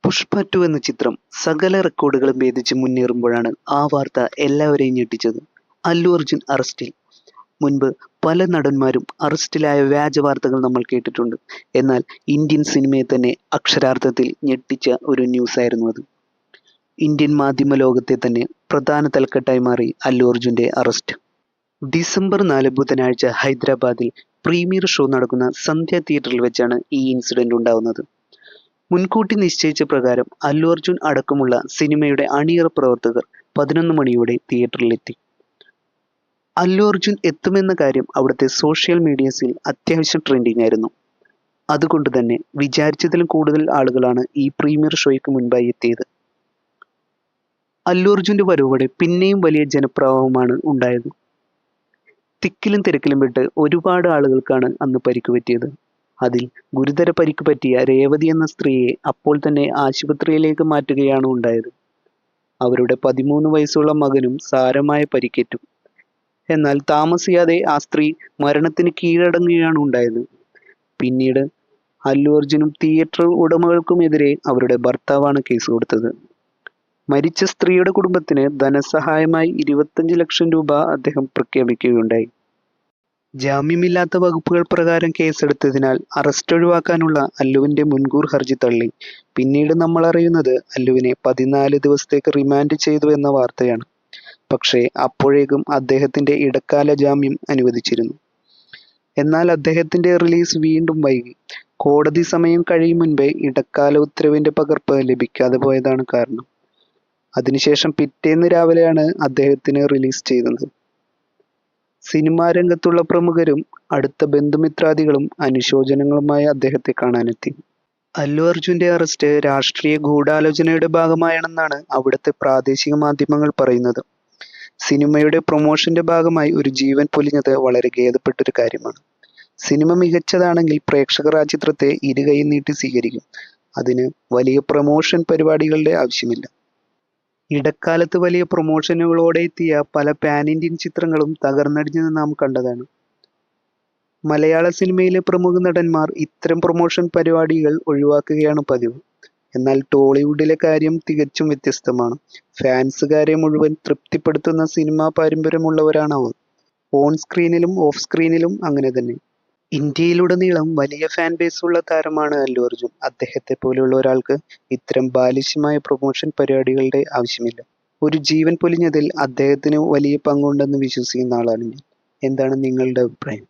പുഷ്പ 2 എന്ന ചിത്രം സകല റെക്കോർഡുകളും ഭേദിച്ച് മുന്നേറുമ്പോഴാണ് ആ വാർത്ത എല്ലാവരെയും ഞെട്ടിച്ചത്. അല്ലു അർജുൻ അറസ്റ്റിൽ. മുൻപ് പല നടന്മാരും അറസ്റ്റിലായ വ്യാജ വാർത്തകൾ നമ്മൾ കേട്ടിട്ടുണ്ട്. എന്നാൽ ഇന്ത്യൻ സിനിമയെ തന്നെ അക്ഷരാർത്ഥത്തിൽ ഞെട്ടിച്ച ഒരു ന്യൂസായിരുന്നു അത്. ഇന്ത്യൻ മാധ്യമ ലോകത്തെ തന്നെ പ്രധാന തലക്കെട്ടായി മാറി അല്ലു അർജുൻ്റെ അറസ്റ്റ്. ഡിസംബർ 4 ബുധനാഴ്ച ഹൈദരാബാദിൽ പ്രീമിയർ ഷോ നടക്കുന്ന സന്ധ്യ തിയേറ്ററിൽ വെച്ചാണ് ഈ ഇൻസിഡന്റ് ഉണ്ടാവുന്നത്. മുൻകൂട്ടി നിശ്ചയിച്ച പ്രകാരം അല്ലു അർജുൻ അടക്കമുള്ള സിനിമയുടെ അണിയറ പ്രവർത്തകർ 11 മണിയോടെ തിയേറ്ററിലെത്തി. അല്ലു അർജുൻ എത്തുമെന്ന കാര്യം അവിടുത്തെ സോഷ്യൽ മീഡിയസിൽ അത്യാവശ്യം ട്രെൻഡിങ് ആയിരുന്നു. അതുകൊണ്ട് തന്നെ വിചാരിച്ചതിലും കൂടുതൽ ആളുകളാണ് ഈ പ്രീമിയർ ഷോയ്ക്ക് മുൻപായി എത്തിയത്. അല്ലു അർജുൻ്റെ വരവോടെ പിന്നെയും വലിയ ജനപ്രവാഹമാണ് ഉണ്ടായത്. തിക്കിലും തിരക്കിലും പെട്ട് ഒരുപാട് ആളുകൾക്കാണ് അന്ന് പരിക്ക് പറ്റിയത്. അതിൽ ഗുരുതര പരിക്ക് പറ്റിയ രേവതി എന്ന സ്ത്രീയെ അപ്പോൾ തന്നെ ആശുപത്രിയിലേക്ക് മാറ്റുകയാണ് ഉണ്ടായത്. അവരുടെ 13 വയസ്സുള്ള മകനും സാരമായ പരിക്കേറ്റു. എന്നാൽ താമസിയാതെ ആ സ്ത്രീ മരണത്തിന് കീഴടങ്ങുകയാണ് ഉണ്ടായത്. പിന്നീട് അല്ലു അർജുനും തിയേറ്റർ ഉടമകൾക്കുമെതിരെ അവരുടെ ഭർത്താവാണ് കേസ് കൊടുത്തത്. മരിച്ച സ്ത്രീയുടെ കുടുംബത്തിന് ധനസഹായമായി 25 ലക്ഷം രൂപ അദ്ദേഹം പ്രഖ്യാപിക്കുകയുണ്ടായി. ജാമ്യമില്ലാത്ത വകുപ്പുകൾ പ്രകാരം കേസെടുത്തതിനാൽ അറസ്റ്റ് ഒഴിവാക്കാനുള്ള അല്ലുവിൻ്റെ മുൻകൂർ ഹർജി തള്ളി. പിന്നീട് നമ്മൾ അറിയുന്നത് അല്ലുവിനെ 14 ദിവസത്തേക്ക് റിമാൻഡ് ചെയ്തു എന്ന വാർത്തയാണ്. പക്ഷേ അപ്പോഴേക്കും അദ്ദേഹത്തിൻ്റെ ഇടക്കാല ജാമ്യം അനുവദിച്ചിരുന്നു. എന്നാൽ അദ്ദേഹത്തിൻ്റെ റിലീസ് വീണ്ടും വൈകി. കോടതി സമയം കഴിയും മുൻപേ ഇടക്കാല ഉത്തരവിൻ്റെ പകർപ്പ് ലഭിക്കാതെ പോയതാണ് കാരണം. അതിനുശേഷം പിറ്റേന്ന് രാവിലെയാണ് അദ്ദേഹത്തിന് റിലീസ് ചെയ്തത്. സിനിമാ രംഗത്തുള്ള പ്രമുഖരും അടുത്ത ബന്ധുമിത്രാദികളും അനുശോചനങ്ങളുമായി അദ്ദേഹത്തെ കാണാനെത്തി. അല്ലു അർജുൻ്റെ അറസ്റ്റ് രാഷ്ട്രീയ ഗൂഢാലോചനയുടെ ഭാഗമായാണെന്നാണ് അവിടുത്തെ പ്രാദേശിക മാധ്യമങ്ങൾ പറയുന്നത്. സിനിമയുടെ പ്രൊമോഷന്റെ ഭാഗമായി ഒരു ജീവൻ പൊലിഞ്ഞത് വളരെ ഖേദപ്പെട്ടൊരു കാര്യമാണ്. സിനിമ മികച്ചതാണെങ്കിൽ പ്രേക്ഷകർ ആ ചിത്രത്തെ ഇരുകൈ നീട്ടി സ്വീകരിക്കും. അതിന് വലിയ പ്രൊമോഷൻ പരിപാടികളുടെ ആവശ്യമില്ല. ഇടക്കാലത്ത് വലിയ പ്രൊമോഷനുകളോടെ എത്തിയ പല പാൻ ഇന്ത്യൻ ചിത്രങ്ങളും തകർന്നടിഞ്ഞത് നാം കണ്ടതാണ്. മലയാള സിനിമയിലെ പ്രമുഖ നടന്മാർ ഇത്തരം പ്രൊമോഷൻ പരിപാടികൾ ഒഴിവാക്കുകയാണ് പതിവ്. എന്നാൽ ടോളിവുഡിലെ കാര്യം തികച്ചും വ്യത്യസ്തമാണ്. ഫാൻസുകാരെ മുഴുവൻ തൃപ്തിപ്പെടുത്തുന്ന സിനിമാ പാരമ്പര്യമുള്ളവരാണ് അവർ. ഓൺ സ്ക്രീനിലും ഓഫ് സ്ക്രീനിലും അങ്ങനെ തന്നെ. ഇന്ത്യയിലുടനീളം വലിയ ഫാൻ ബേസ് ഉള്ള താരമാണ് അല്ലു അർജുൻ. അദ്ദേഹത്തെ പോലെയുള്ള ഒരാൾക്ക് ഇത്തരം ബാലിശമായ പ്രൊമോഷൻ പരിപാടികളുടെ ആവശ്യമില്ല. ഒരു ജീവൻ പൊലിഞ്ഞതിൽ അദ്ദേഹത്തിന് വലിയ പങ്കുണ്ടെന്ന് വിശ്വസിക്കുന്ന ആളാണ് ഞാൻ. എന്താണ് നിങ്ങളുടെ അഭിപ്രായം?